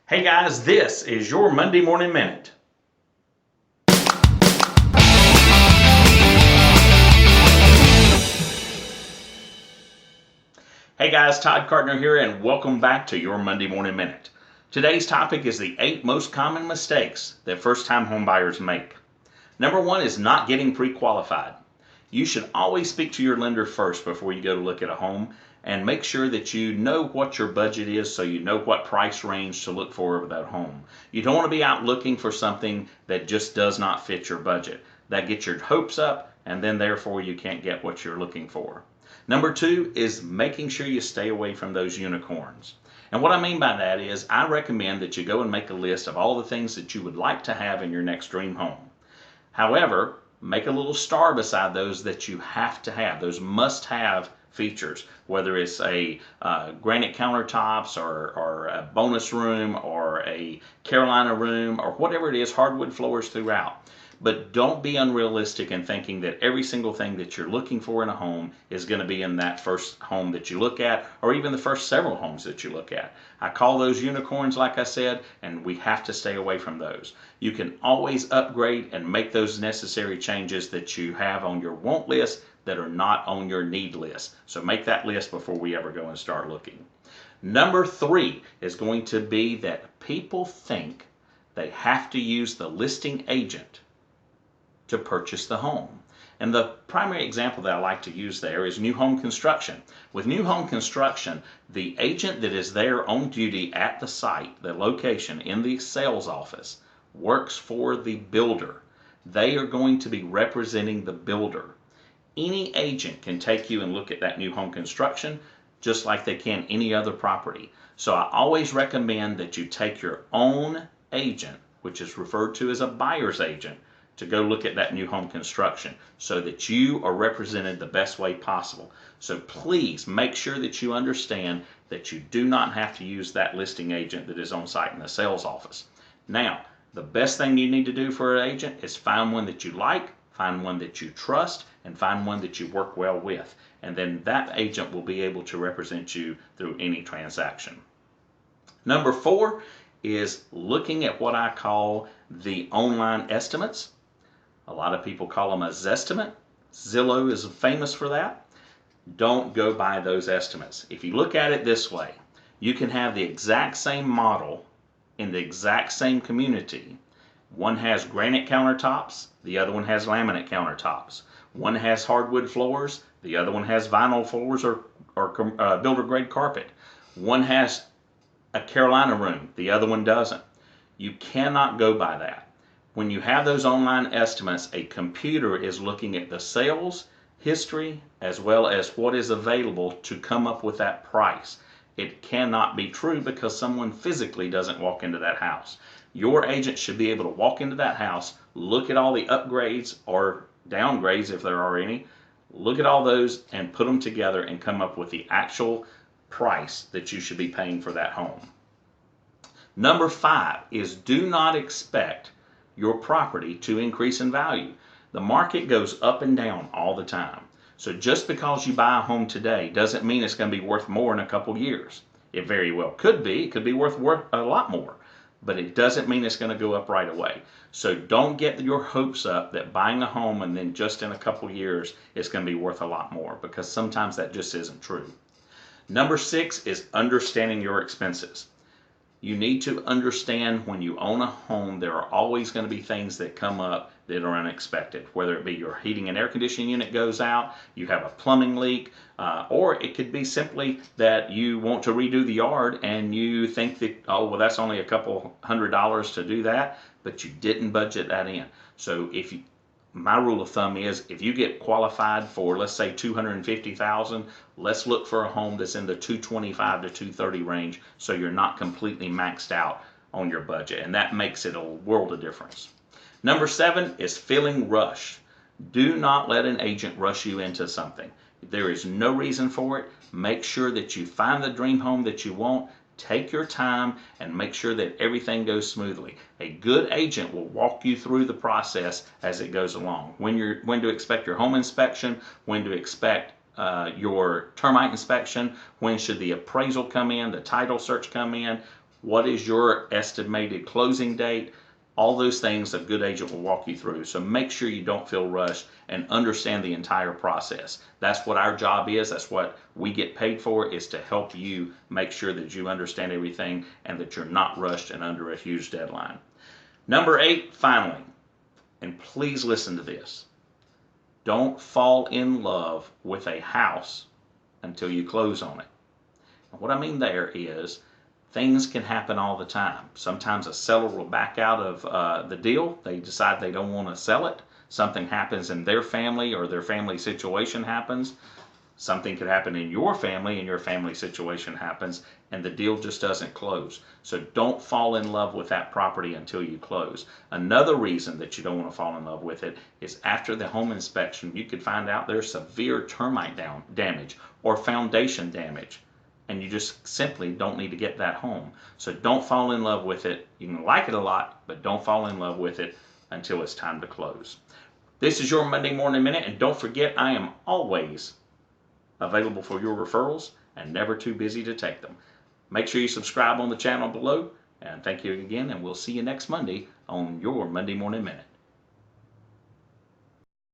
Hey guys, this is your Monday Morning Minute. Hey guys, Todd Cartner here, and welcome back to your Monday Morning Minute. Today's topic is the 8 most common mistakes that first-time homebuyers make. Number 1 is not getting pre-qualified. You should always speak to your lender first before you go to look at a home, and make sure that you know what your budget is so you know what price range to look for with that home. You don't want to be out looking for something that just does not fit your budget. That gets your hopes up, and then therefore you can't get what you're looking for. Number 2 is making sure you stay away from those unicorns. And what I mean by that is I recommend that you go and make a list of all the things that you would like to have in your next dream home. However, make a little star beside those that you have to have, those must-have features, whether it's a granite countertops or a bonus room or a Carolina room or whatever it is, hardwood floors throughout. But don't be unrealistic in thinking that every single thing that you're looking for in a home is going to be in that first home that you look at, or even the first several homes that you look at. I call those unicorns, like I said, and we have to stay away from those. You can always upgrade and make those necessary changes that you have on your want list that are not on your need list. So make that list before we ever go and start looking. Number 3 is going to be that people think they have to use the listing agent to purchase the home. And the primary example that I like to use there is new home construction. With new home construction, the agent that is there on duty at the site, the location, in the sales office, works for the builder. They are going to be representing the builder. Any agent can take you and look at that new home construction just like they can any other property. So I always recommend that you take your own agent, which is referred to as a buyer's agent, to go look at that new home construction so that you are represented the best way possible. So please make sure that you understand that you do not have to use that listing agent that is on site in the sales office. Now, the best thing you need to do for an agent is find one that you like, find one that you trust, and find one that you work well with. And then that agent will be able to represent you through any transaction. Number 4 is looking at what I call the online estimates. A lot of people call them a Zestimate. Zillow is famous for that. Don't go by those estimates. If you look at it this way, you can have the exact same model in the exact same community. One has granite countertops, the other one has laminate countertops. One has hardwood floors, the other one has vinyl floors or builder grade carpet. One has a Carolina room, the other one doesn't. You cannot go by that. When you have those online estimates, a computer is looking at the sales history as well as what is available to come up with that price. It cannot be true because someone physically doesn't walk into that house. Your agent should be able to walk into that house, look at all the upgrades or downgrades if there are any, look at all those and put them together and come up with the actual price that you should be paying for that home. Number 5 is do not expect your property to increase in value. The market goes up and down all the time. So just because you buy a home today doesn't mean it's going to be worth more in a couple years. It very well could be. It could be worth a lot more. But it doesn't mean it's going to go up right away. So don't get your hopes up that buying a home and then just in a couple years it's going to be worth a lot more, because sometimes that just isn't true. Number 6 is understanding your expenses. You need to understand when you own a home, there are always going to be things that come up that are unexpected, whether it be your heating and air conditioning unit goes out, you have a plumbing leak, or it could be simply that you want to redo the yard and you think that, oh, well, that's only a couple $100 to do that, but you didn't budget that in. So my rule of thumb is if you get qualified for, let's say, $250,000, let's look for a home that's in the $225,000 to $230,000 range so you're not completely maxed out on your budget, and that makes it a world of difference. Number 7 is feeling rushed. Do not let an agent rush you into something. There is no reason for it. Make sure that you find the dream home that you want. Take your time and make sure that everything goes smoothly. A good agent will walk you through the process as it goes along. When to expect your home inspection, when to expect your termite inspection, when should the appraisal come in, the title search come in, What is your estimated closing date? All those things a good agent will walk you through. So make sure you don't feel rushed and understand the entire process. That's what our job is. That's what we get paid for, is to help you make sure that you understand everything and that you're not rushed and under a huge deadline. Number 8, finally, and please listen to this. Don't fall in love with a house until you close on it. And what I mean there is, things can happen all the time. Sometimes a seller will back out of the deal. They decide they don't want to sell it. Something happens in their family, or their family situation happens. Something could happen in your family and your family situation happens, and the deal just doesn't close. So don't fall in love with that property until you close. Another reason that you don't want to fall in love with it is after the home inspection, you could find out there's severe termite damage or foundation damage, and you just simply don't need to get that home. So don't fall in love with it. You can like it a lot, but don't fall in love with it until it's time to close. This is your Monday Morning Minute, and don't forget, I am always available for your referrals and never too busy to take them. Make sure you subscribe on the channel below, and thank you again, and we'll see you next Monday on your Monday Morning Minute.